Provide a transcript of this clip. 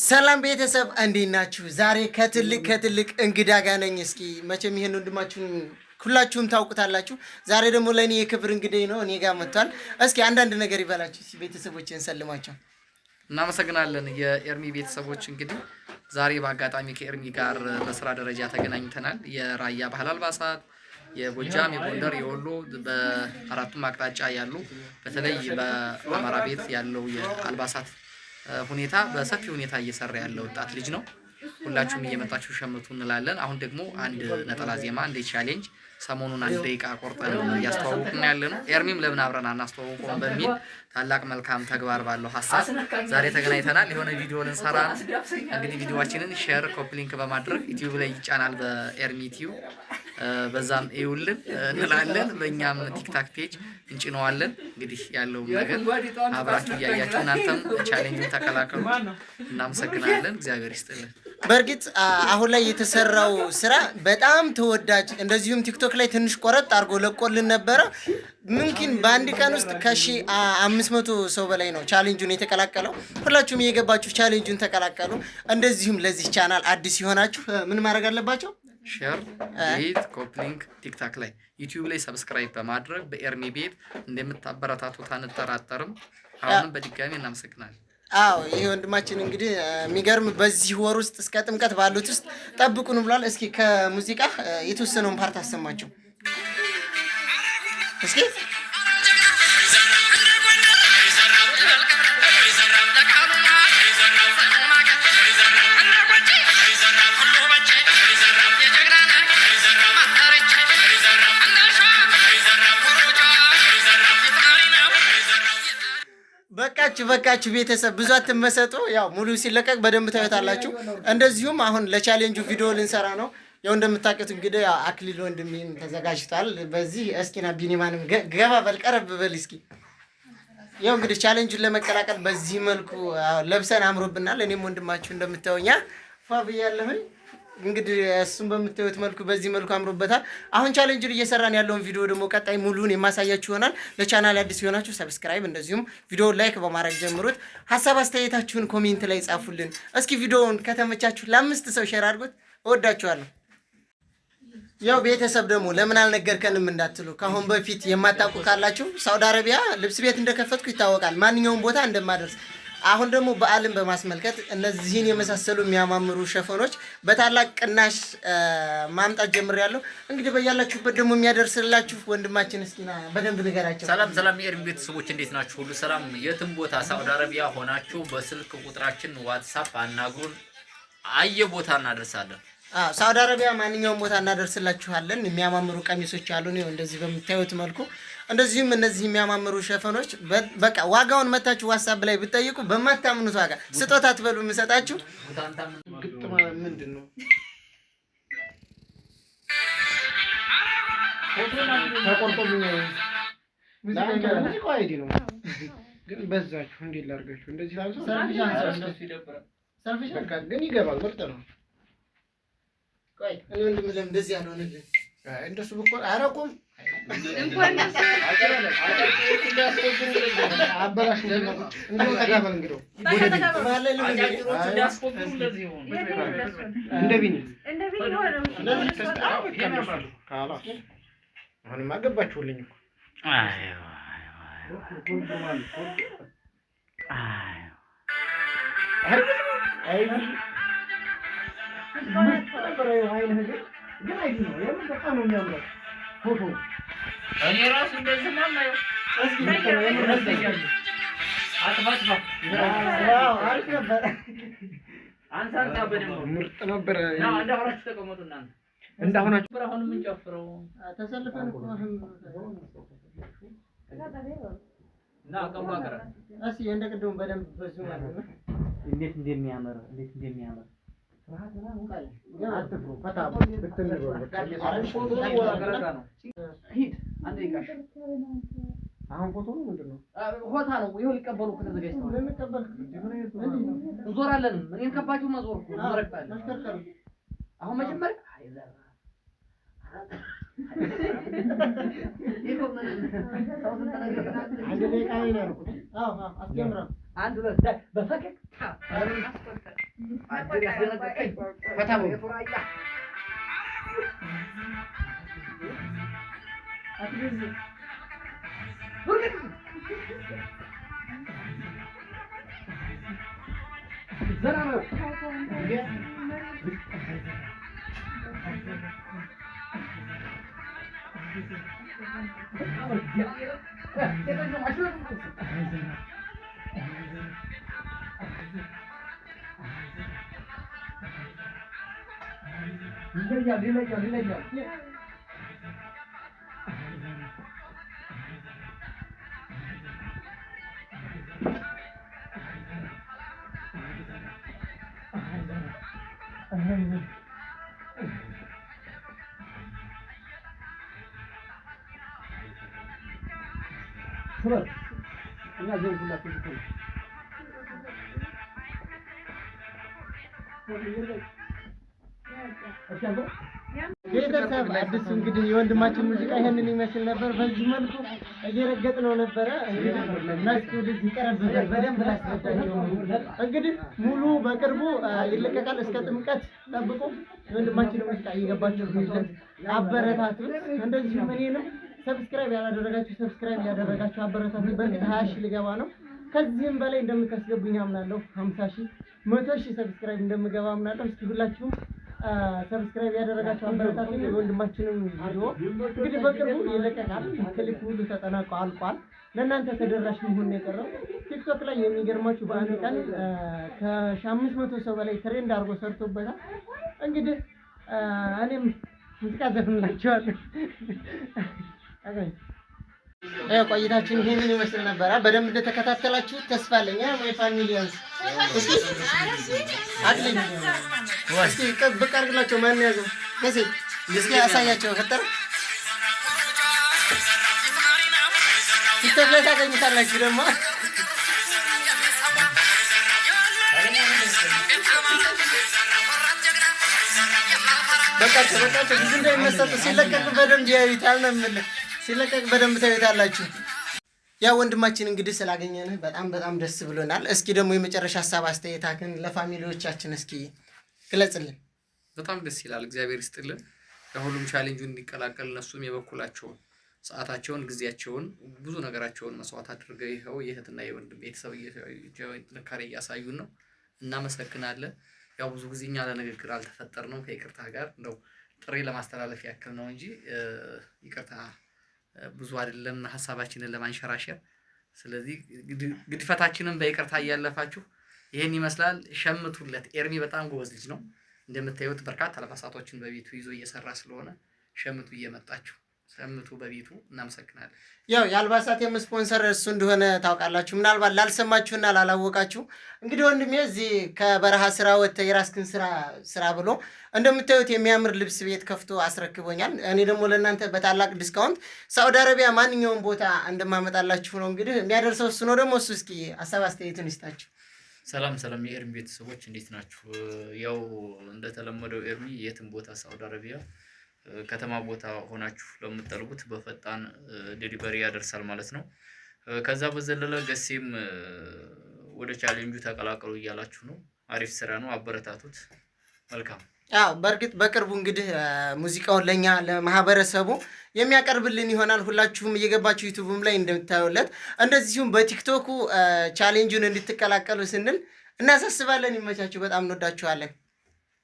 ሰላም ቤተሰብ እንዴት ናችሁ? ዛሬ ከትልቅ እንግዳ ጋር ነኝ። እስኪ መቼም ይሄን ወንድማችሁን ሁላችሁም ታውቁታላችሁ። ዛሬ ደግሞ ለኔ የክብር እንግዳዬ ነው፣ እኔ ጋር መጥቷል። እስኪ አንዳንድ ነገር ይበላችሁ። እስኪ ቤተሰቦችን ሰልማቸው። እናመሰግናለን። የኤርሚ ቤተሰቦች እንግዲህ ዛሬ በአጋጣሚ ከኤርሚ ጋር በስራ ደረጃ ተገናኝተናል። የራያ ባህል አልባሳት፣ የጎጃም፣ የጎንደር፣ የወሎ በአራቱም አቅጣጫ ያሉ በተለይ በአማራ ቤት ያለው የአልባሳት ሁኔታ በሰፊ ሁኔታ እየሰራ ያለ ወጣት ልጅ ነው። ሁላችሁም እየመጣችሁ ሸምቱ እንላለን። አሁን ደግሞ አንድ ነጠላ ዜማ እንደ ቻሌንጅ ሰሞኑን አንድ ደቂቃ ቆርጠን እያስተዋወቅን ያለ ነው። ኤርሚም ለምን አብረን አናስተዋውቀውም በሚል ታላቅ መልካም ተግባር ባለው ሀሳብ ዛሬ ተገናኝተናል። የሆነ ቪዲዮ ልንሰራ ነው። እንግዲህ ቪዲዮአችንን ሼር፣ ኮፒ ሊንክ በማድረግ ዩቲዩብ ላይ ይጫናል፣ በኤርሚ ዩቲዩብ በዛም ይውልን እንላለን። በእኛም ቲክታክ ፔጅ እንጭነዋለን። እንግዲህ ያለውን ነገር አብራችሁ እያያችሁ እናንተም ቻሌንጁን ተቀላቀሉ። እናመሰግናለን። እግዚአብሔር ይስጥልን። በእርግጥ አሁን ላይ የተሰራው ስራ በጣም ተወዳጅ፣ እንደዚሁም ቲክቶክ ላይ ትንሽ ቆረጥ አድርጎ ለቆልን ነበረ። ምንኪን በአንድ ቀን ውስጥ ከ1500 ሰው በላይ ነው ቻሌንጁን የተቀላቀለው። ሁላችሁም እየገባችሁ ቻሌንጁን ተቀላቀሉ። እንደዚሁም ለዚህ ቻናል አዲስ የሆናችሁ ምን ማድረግ አለባቸው? ሼር፣ ሊንክ፣ ኮፒ ሊንክ ቲክታክ ላይ ዩቲዩብ ላይ ሰብስክራይብ በማድረግ በኤርሚ ቤት እንደምታበረታቱት አንጠራጠርም። አሁንም በድጋሚ እናመሰግናለን። አዎ ይሄ ወንድማችን እንግዲህ የሚገርም በዚህ ወር ውስጥ እስከ ጥምቀት ባሉት ውስጥ ጠብቁን ብሏል። እስኪ ከሙዚቃ የተወሰነውን ፓርት አሰማቸው እስኪ። በቃችሁ ቤተሰብ ብዙ አትመሰጡ። ያው ሙሉ ሲለቀቅ በደንብ ታዩታላችሁ። እንደዚሁም አሁን ለቻሌንጁ ቪዲዮ ልንሰራ ነው። ያው እንደምታውቁት እንግዲህ አክሊል ወንድሜም ተዘጋጅቷል። በዚህ እስኪና ቢኒማንም ገባ በል ቀረብ በል እስኪ። ያው እንግዲህ ቻሌንጁን ለመቀላቀል በዚህ መልኩ ለብሰን አምሮብናል። እኔም ወንድማችሁ እንደምታዩኛ ፋብያለሁኝ። እንግዲህ እሱም በምታዩት መልኩ በዚህ መልኩ አምሮበታል። አሁን ቻሌንጁን እየሰራን ያለውን ቪዲዮ ደግሞ ቀጣይ ሙሉን የማሳያችሁ ይሆናል። ለቻናል አዲስ የሆናችሁ ሰብስክራይብ፣ እንደዚሁም ቪዲዮ ላይክ በማድረግ ጀምሩት። ሀሳብ አስተያየታችሁን ኮሜንት ላይ ጻፉልን። እስኪ ቪዲዮውን ከተመቻችሁ ለ5 ሰው ሼር አድርጉት። እወዳችኋለሁ። ያው ቤተሰብ ደግሞ ለምን አልነገርከንም እንዳትሉ፣ ከአሁን በፊት የማታውቁ ካላችሁ ሳውዲ አረቢያ ልብስ ቤት እንደከፈትኩ ይታወቃል። ማንኛውም ቦታ እንደማደርስ አሁን ደግሞ በዓልን በማስመልከት እነዚህን የመሳሰሉ የሚያማምሩ ሸፈኖች በታላቅ ቅናሽ ማምጣት ጀምሬያለሁ። እንግዲህ በያላችሁበት ደግሞ የሚያደርስላችሁ ወንድማችን እስኪና በደንብ ንገራቸው። ሰላም የኤርሚ ቤተሰቦች እንዴት ናችሁ? ሁሉ ሰላም? የትም ቦታ ሳውዲ አረቢያ ሆናችሁ በስልክ ቁጥራችን ዋትሳፕ አናግሩን፣ አየቦታ እናደርሳለን። ሳውዲ አረቢያ ማንኛውም ቦታ እናደርስላችኋለን። የሚያማምሩ ቀሚሶች አሉን፣ ይኸው እንደዚህ በምታዩት መልኩ። እንደዚሁም እነዚህ የሚያማምሩ ሸፈኖች በቃ ዋጋውን መታችሁ ዋትስአፕ ላይ ብትጠይቁ በማታምኑት ዋጋ ስጦታ ትበሉ የምሰጣችሁ። ግጥማ ምንድን ነው? ተቆርጦ አይዲ ነው ግን በዛችሁ እንዴት ላድርጋችሁ? እንደዚህ ሰልፊሽ በቃ ግን ይገባል። ምርጥ ነው። ቆይ እኔ ወንድም ለምን እንደዚህ ያልሆነልኝ? እንደሱ ብቆር አረቁም እንኳን አበላሽ እንደው ተጋበል እንግዲህ አሁንማ ገባችሁልኝ እኮ። እኔ ራሱ እንደዚህ ማማዩ አሪፍ ነበር። አንሳንታ በደምብ ምርጥ ነበር። እንዳሁናችሁ ተቀመጡ እናንተ እንዳሁናችሁ። አሁን ምን ጨፍረው ተሰልፈን እኮ አሁን እና ቀባቀረ እስኪ እንደ ቅድሙ በደንብ በዙ ማለት ነው። እንዴት እንደሚያምር አትፍሩ። ፈታ ብትነግሩ አሁን ፎቶ ነው ምንድን ነው? ሆታ ነው። ይኸው ሊቀበሉ ከተዘጋጅተዋል። እንዞራለን። እኔን ከባችሁ መዞር እንዞራለን። አሁን መጀመሪያ አንድ ደቂቃ ነው ያልኩት። አዎ አስጀምረን አንድ ሁለት በፈገግታ ቤተሰብ አዲሱ እንግዲህ የወንድማችን ሙዚቃ ይሄንን ይመስል ነበር። በዚህ መልኩ እየረገጥነው ነበረ። እንግዲህ መስኩ ልጅ ይቀርብበት በደንብ ላስረዳቸው። እንግዲህ ሙሉ በቅርቡ ይለቀቃል። እስከ ጥምቀት ጠብቁ። የወንድማችን ሙዚቃ እየገባችሁ ይለት አበረታቱት። እንደዚሁም እኔንም ሰብስክራይብ ያላደረጋችሁ ሰብስክራይብ ያደረጋችሁ አበረታቱት። በእርግጥ 20 ሺህ ሊገባ ነው። ከዚህም በላይ እንደምታስገቡኝ አምናለሁ። 50 ሺህ 100 ሺህ ሰብስክራይብ እንደምገባ አምናለሁ። እስኪ ሁላችሁም ሰብስክራይብ ያደረጋችሁ አበረታቱኝ። የወንድማችንን ቪዲዮ እንግዲህ በቅርቡ ይለቀቃል። ክሊፕ ሁሉ ተጠናቆ አልቋል። ለእናንተ ተደራሽ መሆን ነው የቀረው። ቲክቶክ ላይ የሚገርማችሁ በአንድ ቀን ከ500 ሰው በላይ ትሬንድ አድርጎ ሰርቶበታል። እንግዲህ እኔም ሙዚቃ ዘፍንላችኋለሁ። ቆይታችን ይሄንን ይመስል ነበር። በደንብ እንደተከታተላችሁ ተስፋ አለኝ። ወይ ፋሚሊያንስ እስኪ አግለኝ እስኪ ብቅ አድርግላቸው። ማን ያዘው ከሴ እስኪ አሳያቸው። ፈጠር ቲክቶክ ላይ ታገኙታላችሁ። ደግሞ በቃቸው ብዙ እንዳይመሰጡ ሲለቀቅ በደንብ ያዩታል ነው የምልህ። ሲለቀቅ በደንብ ታዩታላችሁ። ያ ወንድማችን እንግዲህ ስላገኘንህ በጣም ደስ ብሎናል። እስኪ ደግሞ የመጨረሻ ሀሳብ አስተያየታችን ለፋሚሊዎቻችን እስኪ ግለጽልን። በጣም ደስ ይላል። እግዚአብሔር ይስጥልን። ለሁሉም ቻሌንጁን እንዲቀላቀል እነሱም የበኩላቸውን ሰዓታቸውን፣ ጊዜያቸውን፣ ብዙ ነገራቸውን መስዋዕት አድርገው ይኸው የእህትና የወንድም ቤተሰብ ጥንካሬ እያሳዩን ነው። እናመሰግናለን። ያው ብዙ ጊዜ እኛ ለንግግር አልተፈጠርንም ከይቅርታ ጋር እንደው ጥሪ ለማስተላለፍ ያክል ነው እንጂ ይቅርታ ብዙ አይደለም ሐሳባችንን ለማንሸራሸር። ስለዚህ ግድፈታችንን በይቅርታ እያለፋችሁ ይሄን ይመስላል። ሸምቱለት። ኤርሚ በጣም ጎበዝ ልጅ ነው። እንደምታዩት በርካታ አልባሳቶችን በቤቱ ይዞ እየሰራ ስለሆነ ሸምቱ፣ እየመጣችሁ ሸምቱ በቤቱ። እናመሰግናለን። ያው የአልባሳት የምስፖንሰር እሱ እንደሆነ ታውቃላችሁ። ምናልባት ላልሰማችሁና ላላወቃችሁ እንግዲህ ወንድሜ እዚህ ከበረሃ ስራ ወጥተህ የራስህን ስራ ብሎ እንደምታዩት የሚያምር ልብስ ቤት ከፍቶ አስረክቦኛል። እኔ ደግሞ ለእናንተ በታላቅ ዲስካውንት ሳውዲ አረቢያ ማንኛውም ቦታ እንደማመጣላችሁ ነው። እንግዲህ የሚያደርሰው እሱ ነው። ደግሞ እሱ እስኪ ሀሳብ አስተያየቱን ይስጣችሁ። ሰላም የኤርሚ ቤተሰቦች እንዴት ናችሁ? ያው እንደተለመደው ኤርሚ የትም ቦታ ሳውዲ አረቢያ ከተማ ቦታ ሆናችሁ ለምትጠልቡት በፈጣን ዴሊቨሪ ያደርሳል ማለት ነው። ከዛ በዘለለ ገሴም ወደ ቻሌንጁ ተቀላቀሉ እያላችሁ ነው። አሪፍ ስራ ነው፣ አበረታቱት። መልካም። አዎ በእርግጥ በቅርቡ እንግዲህ ሙዚቃውን ለኛ ለማህበረሰቡ የሚያቀርብልን ይሆናል። ሁላችሁም እየገባችሁ ዩቲዩብም ላይ እንደምታዩለት እንደዚሁም በቲክቶኩ ቻሌንጁን እንድትቀላቀሉ ስንል እናሳስባለን። ይመቻችሁ። በጣም እንወዳችኋለን።